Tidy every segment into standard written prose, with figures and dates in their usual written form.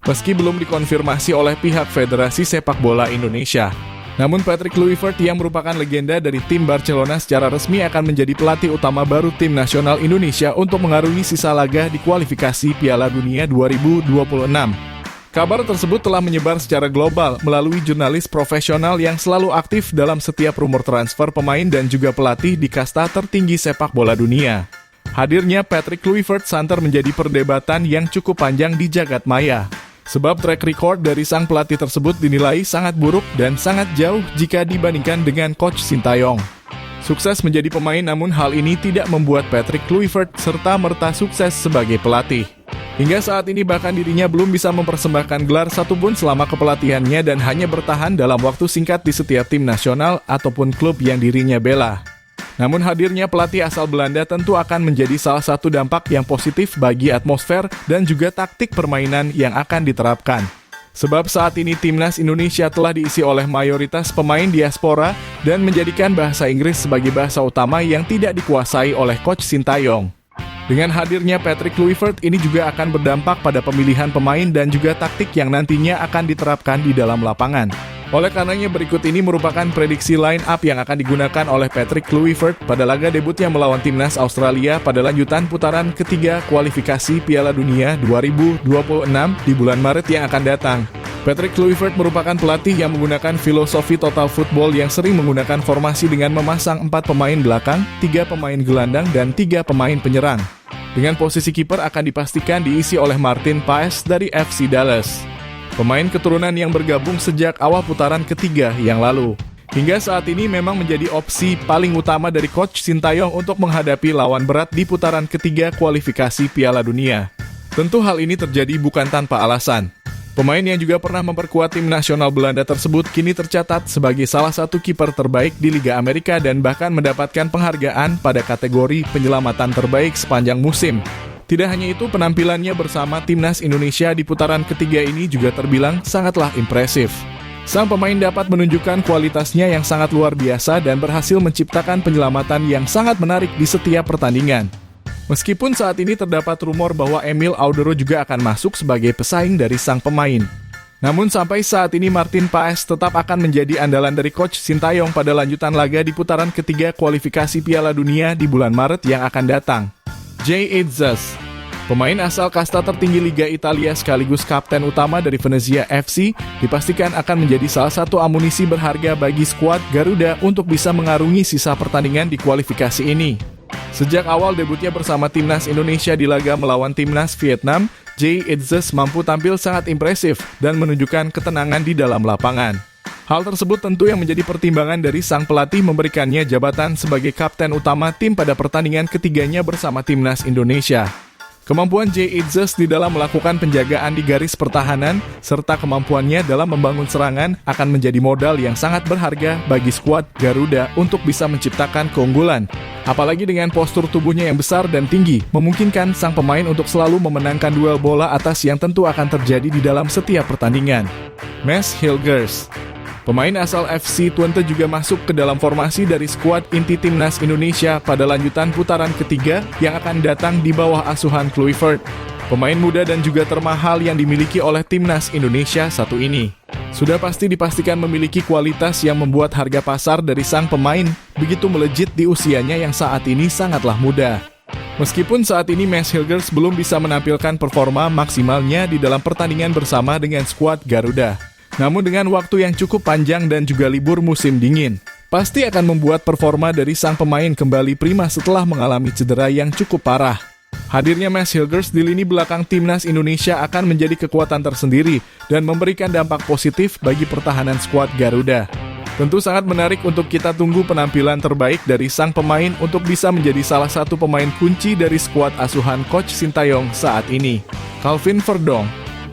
meski belum dikonfirmasi oleh pihak Federasi Sepak Bola Indonesia. Namun Patrick Kluivert yang merupakan legenda dari tim Barcelona secara resmi akan menjadi pelatih utama baru tim nasional Indonesia untuk mengarungi sisa laga di kualifikasi Piala Dunia 2026. Kabar tersebut telah menyebar secara global melalui jurnalis profesional yang selalu aktif dalam setiap rumor transfer pemain dan juga pelatih di kasta tertinggi sepak bola dunia. Hadirnya Patrick Kluivert santer menjadi perdebatan yang cukup panjang di jagat maya. Sebab track record dari sang pelatih tersebut dinilai sangat buruk dan sangat jauh jika dibandingkan dengan Coach Sintayong. Sukses menjadi pemain, namun hal ini tidak membuat Patrick Kluivert serta-merta sukses sebagai pelatih. Hingga saat ini bahkan dirinya belum bisa mempersembahkan gelar satupun selama kepelatihannya dan hanya bertahan dalam waktu singkat di setiap tim nasional ataupun klub yang dirinya bela. Namun hadirnya pelatih asal Belanda tentu akan menjadi salah satu dampak yang positif bagi atmosfer dan juga taktik permainan yang akan diterapkan. Sebab saat ini timnas Indonesia telah diisi oleh mayoritas pemain diaspora dan menjadikan bahasa Inggris sebagai bahasa utama yang tidak dikuasai oleh Coach Sintayong. Dengan hadirnya Patrick Kluivert ini juga akan berdampak pada pemilihan pemain dan juga taktik yang nantinya akan diterapkan di dalam lapangan. Oleh karenanya berikut ini merupakan prediksi line up yang akan digunakan oleh Patrick Kluivert pada laga debutnya melawan timnas Australia pada lanjutan putaran ketiga kualifikasi Piala Dunia 2026 di bulan Maret yang akan datang. Patrick Kluivert merupakan pelatih yang menggunakan filosofi total football yang sering menggunakan formasi dengan memasang 4 pemain belakang, 3 pemain gelandang, dan 3 pemain penyerang. Dengan posisi kiper akan dipastikan diisi oleh Martin Paes dari FC Dallas, pemain keturunan yang bergabung sejak awal putaran ketiga yang lalu. Hingga saat ini memang menjadi opsi paling utama dari Coach Sintayong untuk menghadapi lawan berat di putaran ketiga kualifikasi Piala Dunia. Tentu hal ini terjadi bukan tanpa alasan. Pemain yang juga pernah memperkuat tim nasional Belanda tersebut kini tercatat sebagai salah satu kiper terbaik di Liga Amerika dan bahkan mendapatkan penghargaan pada kategori penyelamatan terbaik sepanjang musim. Tidak hanya itu, penampilannya bersama timnas Indonesia di putaran ketiga ini juga terbilang sangatlah impresif. Sang pemain dapat menunjukkan kualitasnya yang sangat luar biasa dan berhasil menciptakan penyelamatan yang sangat menarik di setiap pertandingan. Meskipun saat ini terdapat rumor bahwa Emil Audero juga akan masuk sebagai pesaing dari sang pemain. Namun sampai saat ini Martin Paes tetap akan menjadi andalan dari Coach Sintayong pada lanjutan laga di putaran ketiga kualifikasi Piala Dunia di bulan Maret yang akan datang. Jay Itzes, pemain asal kasta tertinggi Liga Italia sekaligus kapten utama dari Venezia FC, dipastikan akan menjadi salah satu amunisi berharga bagi skuad Garuda untuk bisa mengarungi sisa pertandingan di kualifikasi ini. Sejak awal debutnya bersama timnas Indonesia di laga melawan timnas Vietnam, Jay Itzes mampu tampil sangat impresif dan menunjukkan ketenangan di dalam lapangan. Hal tersebut tentu yang menjadi pertimbangan dari sang pelatih memberikannya jabatan sebagai kapten utama tim pada pertandingan ketiganya bersama timnas Indonesia. Kemampuan Jay Itzes di dalam melakukan penjagaan di garis pertahanan serta kemampuannya dalam membangun serangan akan menjadi modal yang sangat berharga bagi skuad Garuda untuk bisa menciptakan keunggulan. Apalagi dengan postur tubuhnya yang besar dan tinggi, memungkinkan sang pemain untuk selalu memenangkan duel bola atas yang tentu akan terjadi di dalam setiap pertandingan. Mads Hilgers, pemain asal FC Twente juga masuk ke dalam formasi dari skuad inti timnas Indonesia pada lanjutan putaran ketiga yang akan datang di bawah asuhan Kluivert, pemain muda dan juga termahal yang dimiliki oleh timnas Indonesia satu ini. Sudah pasti dipastikan memiliki kualitas yang membuat harga pasar dari sang pemain begitu melejit di usianya yang saat ini sangatlah muda. Meskipun saat ini Mads Hilgers belum bisa menampilkan performa maksimalnya di dalam pertandingan bersama dengan skuad Garuda. Namun dengan waktu yang cukup panjang dan juga libur musim dingin, pasti akan membuat performa dari sang pemain kembali prima setelah mengalami cedera yang cukup parah. Hadirnya Mads Hilgers di lini belakang timnas Indonesia akan menjadi kekuatan tersendiri dan memberikan dampak positif bagi pertahanan skuad Garuda. Tentu sangat menarik untuk kita tunggu penampilan terbaik dari sang pemain untuk bisa menjadi salah satu pemain kunci dari skuad asuhan Coach Sintayong saat ini. Calvin Verdong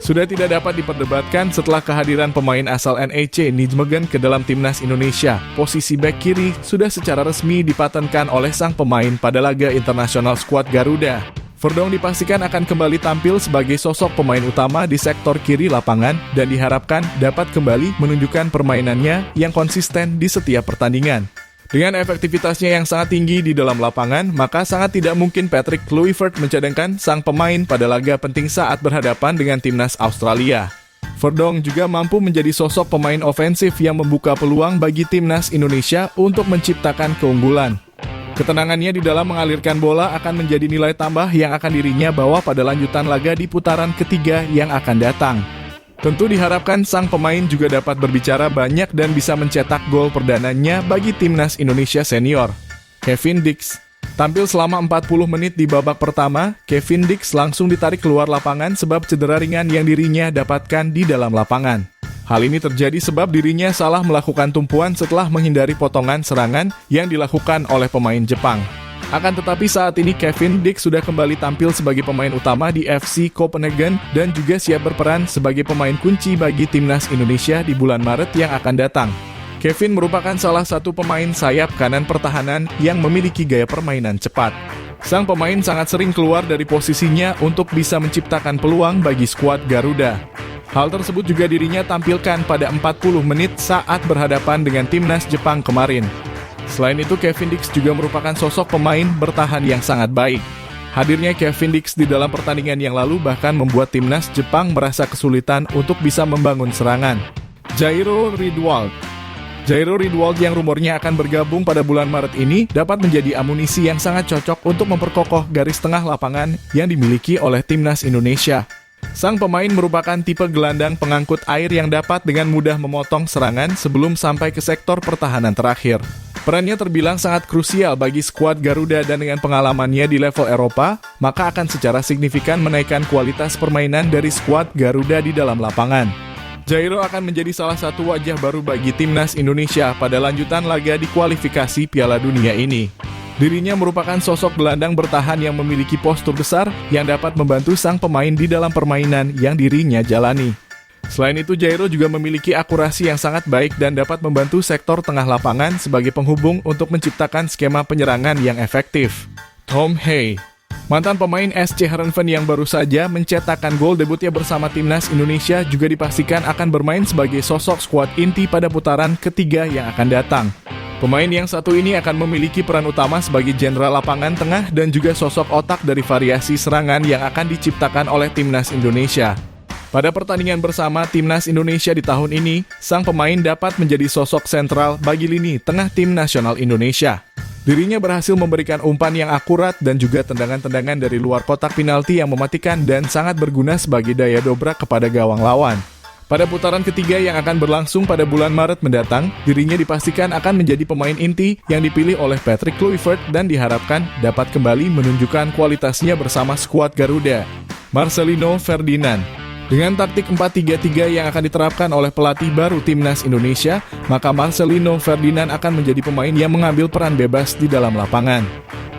sudah tidak dapat diperdebatkan setelah kehadiran pemain asal NEC Nijmegen ke dalam timnas Indonesia. Posisi bek kiri sudah secara resmi dipatenkan oleh sang pemain pada laga internasional skuad Garuda. Verdong dipastikan akan kembali tampil sebagai sosok pemain utama di sektor kiri lapangan dan diharapkan dapat kembali menunjukkan permainannya yang konsisten di setiap pertandingan. Dengan efektivitasnya yang sangat tinggi di dalam lapangan, maka sangat tidak mungkin Patrick Kluivert mencadangkan sang pemain pada laga penting saat berhadapan dengan timnas Australia. Verdonk juga mampu menjadi sosok pemain ofensif yang membuka peluang bagi timnas Indonesia untuk menciptakan keunggulan. Ketenangannya di dalam mengalirkan bola akan menjadi nilai tambah yang akan dirinya bawa pada lanjutan laga di putaran ketiga yang akan datang. Tentu diharapkan sang pemain juga dapat berbicara banyak dan bisa mencetak gol perdananya bagi timnas Indonesia senior. Kevin Dix tampil selama 40 menit di babak pertama. Kevin Dix langsung ditarik keluar lapangan sebab cedera ringan yang dirinya dapatkan di dalam lapangan. Hal ini terjadi sebab dirinya salah melakukan tumpuan setelah menghindari potongan serangan yang dilakukan oleh pemain Jepang. Akan tetapi saat ini Kevin Dix sudah kembali tampil sebagai pemain utama di FC Copenhagen dan juga siap berperan sebagai pemain kunci bagi timnas Indonesia di bulan Maret yang akan datang. Kevin merupakan salah satu pemain sayap kanan pertahanan yang memiliki gaya permainan cepat. Sang pemain sangat sering keluar dari posisinya untuk bisa menciptakan peluang bagi skuad Garuda. Hal tersebut juga dirinya tampilkan pada 40 menit saat berhadapan dengan timnas Jepang kemarin. Selain itu, Kevin Dix juga merupakan sosok pemain bertahan yang sangat baik. Hadirnya Kevin Dix di dalam pertandingan yang lalu bahkan membuat timnas Jepang merasa kesulitan untuk bisa membangun serangan. Jairo Riedwald yang rumornya akan bergabung pada bulan Maret ini dapat menjadi amunisi yang sangat cocok untuk memperkokoh garis tengah lapangan yang dimiliki oleh timnas Indonesia. Sang pemain merupakan tipe gelandang pengangkut air yang dapat dengan mudah memotong serangan sebelum sampai ke sektor pertahanan terakhir. Perannya terbilang sangat krusial bagi skuad Garuda dan dengan pengalamannya di level Eropa, maka akan secara signifikan menaikkan kualitas permainan dari skuad Garuda di dalam lapangan. Jairo akan menjadi salah satu wajah baru bagi timnas Indonesia pada lanjutan laga di kualifikasi Piala Dunia ini. Dirinya merupakan sosok gelandang bertahan yang memiliki postur besar yang dapat membantu sang pemain di dalam permainan yang dirinya jalani. Selain itu, Jairo juga memiliki akurasi yang sangat baik dan dapat membantu sektor tengah lapangan sebagai penghubung untuk menciptakan skema penyerangan yang efektif. Tom Hay, mantan pemain SC Heerenveen yang baru saja mencetakkan gol debutnya bersama timnas Indonesia juga dipastikan akan bermain sebagai sosok skuad inti pada putaran ketiga yang akan datang. Pemain yang satu ini akan memiliki peran utama sebagai jenderal lapangan tengah dan juga sosok otak dari variasi serangan yang akan diciptakan oleh timnas Indonesia. Pada pertandingan bersama timnas Indonesia di tahun ini, sang pemain dapat menjadi sosok sentral bagi lini tengah tim nasional Indonesia. Dirinya berhasil memberikan umpan yang akurat dan juga tendangan-tendangan dari luar kotak penalti yang mematikan dan sangat berguna sebagai daya dobrak kepada gawang lawan. Pada putaran ketiga yang akan berlangsung pada bulan Maret mendatang, dirinya dipastikan akan menjadi pemain inti yang dipilih oleh Patrick Kluivert dan diharapkan dapat kembali menunjukkan kualitasnya bersama skuad Garuda. Marcelino Ferdinand. Dengan taktik 4-3-3 yang akan diterapkan oleh pelatih baru timnas Indonesia, maka Marcelino Ferdinand akan menjadi pemain yang mengambil peran bebas di dalam lapangan.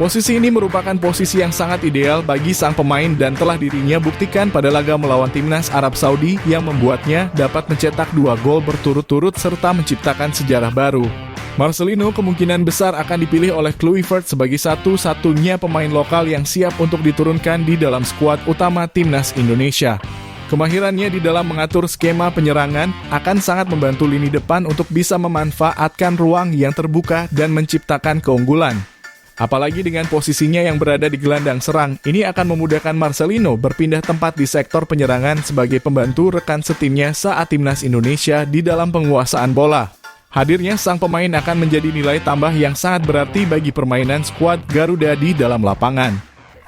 Posisi ini merupakan posisi yang sangat ideal bagi sang pemain dan telah dirinya buktikan pada laga melawan timnas Arab Saudi yang membuatnya dapat mencetak 2 gol berturut-turut serta menciptakan sejarah baru. Marcelino kemungkinan besar akan dipilih oleh Kluivert sebagai satu-satunya pemain lokal yang siap untuk diturunkan di dalam skuad utama timnas Indonesia. Kemahirannya di dalam mengatur skema penyerangan akan sangat membantu lini depan untuk bisa memanfaatkan ruang yang terbuka dan menciptakan keunggulan. Apalagi dengan posisinya yang berada di gelandang serang, ini akan memudahkan Marcelino berpindah tempat di sektor penyerangan sebagai pembantu rekan setimnya saat timnas Indonesia di dalam penguasaan bola. Hadirnya sang pemain akan menjadi nilai tambah yang sangat berarti bagi permainan skuad Garuda di dalam lapangan.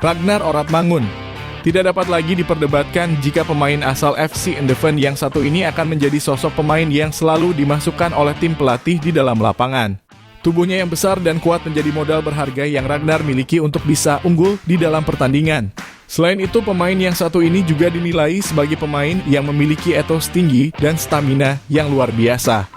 Ragnar Oratmangun. Tidak dapat lagi diperdebatkan jika pemain asal FC Eindhoven yang satu ini akan menjadi sosok pemain yang selalu dimasukkan oleh tim pelatih di dalam lapangan. Tubuhnya yang besar dan kuat menjadi modal berharga yang Ragnar miliki untuk bisa unggul di dalam pertandingan. Selain itu, pemain yang satu ini juga dinilai sebagai pemain yang memiliki etos tinggi dan stamina yang luar biasa.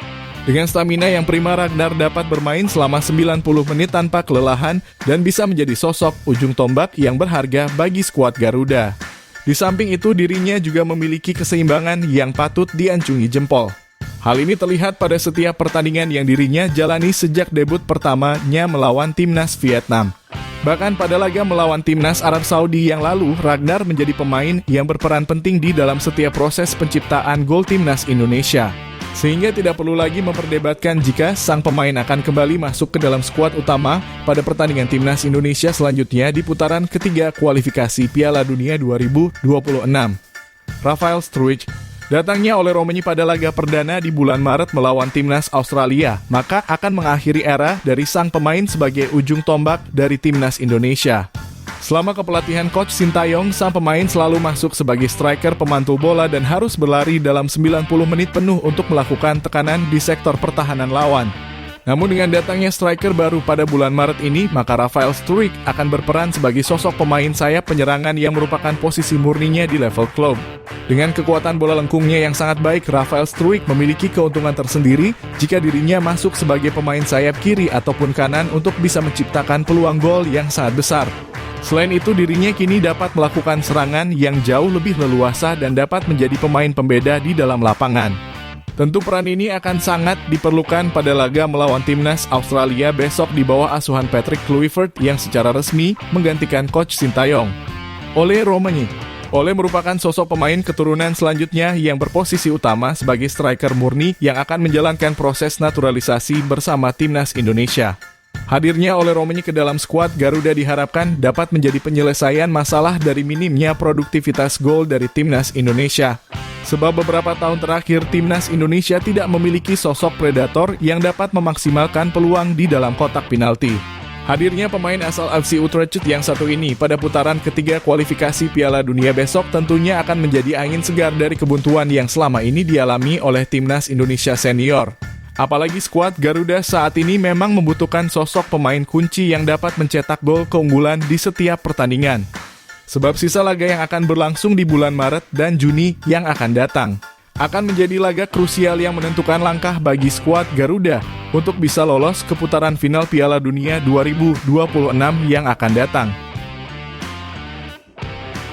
Dengan stamina yang prima, Ragnar dapat bermain selama 90 menit tanpa kelelahan dan bisa menjadi sosok ujung tombak yang berharga bagi skuad Garuda. Di samping itu, dirinya juga memiliki keseimbangan yang patut diacungi jempol. Hal ini terlihat pada setiap pertandingan yang dirinya jalani sejak debut pertamanya melawan timnas Vietnam. Bahkan pada laga melawan timnas Arab Saudi yang lalu, Ragnar menjadi pemain yang berperan penting di dalam setiap proses penciptaan gol timnas Indonesia. Sehingga tidak perlu lagi memperdebatkan jika sang pemain akan kembali masuk ke dalam skuad utama pada pertandingan timnas Indonesia selanjutnya di putaran ketiga kualifikasi Piala Dunia 2026. Rafael Struijk datangnya oleh Romagnoli pada laga perdana di bulan Maret melawan timnas Australia, maka akan mengakhiri era dari sang pemain sebagai ujung tombak dari timnas Indonesia. Selama kepelatihan Coach Sintayong, sang pemain selalu masuk sebagai striker pemantul bola dan harus berlari dalam 90 menit penuh untuk melakukan tekanan di sektor pertahanan lawan. Namun dengan datangnya striker baru pada bulan Maret ini, maka Rafael Struijk akan berperan sebagai sosok pemain sayap penyerangan yang merupakan posisi murninya di level klub. Dengan kekuatan bola lengkungnya yang sangat baik, Rafael Struijk memiliki keuntungan tersendiri jika dirinya masuk sebagai pemain sayap kiri ataupun kanan untuk bisa menciptakan peluang gol yang sangat besar. Selain itu, dirinya kini dapat melakukan serangan yang jauh lebih leluasa dan dapat menjadi pemain pembeda di dalam lapangan. Tentu peran ini akan sangat diperlukan pada laga melawan timnas Australia besok di bawah asuhan Patrick Kluivert yang secara resmi menggantikan Coach Sintayong. Ole merupakan sosok pemain keturunan selanjutnya yang berposisi utama sebagai striker murni yang akan menjalankan proses naturalisasi bersama timnas Indonesia. Hadirnya Ole Romagnoli ke dalam skuad Garuda diharapkan dapat menjadi penyelesaian masalah dari minimnya produktivitas gol dari timnas Indonesia. Sebab beberapa tahun terakhir timnas Indonesia tidak memiliki sosok predator yang dapat memaksimalkan peluang di dalam kotak penalti. Hadirnya pemain asal FC Utrecht yang satu ini pada putaran ketiga kualifikasi Piala Dunia besok tentunya akan menjadi angin segar dari kebuntuan yang selama ini dialami oleh timnas Indonesia senior. Apalagi skuad Garuda saat ini memang membutuhkan sosok pemain kunci yang dapat mencetak gol keunggulan di setiap pertandingan. Sebab sisa laga yang akan berlangsung di bulan Maret dan Juni yang akan datang akan menjadi laga krusial yang menentukan langkah bagi skuad Garuda untuk bisa lolos ke putaran final Piala Dunia 2026 yang akan datang.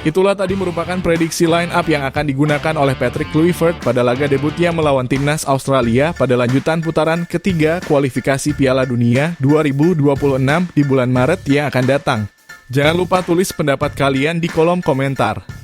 Itulah tadi merupakan prediksi line up yang akan digunakan oleh Patrick Kluivert pada laga debutnya melawan timnas Australia pada lanjutan putaran ketiga kualifikasi Piala Dunia 2026 di bulan Maret yang akan datang. Jangan lupa tulis pendapat kalian di kolom komentar.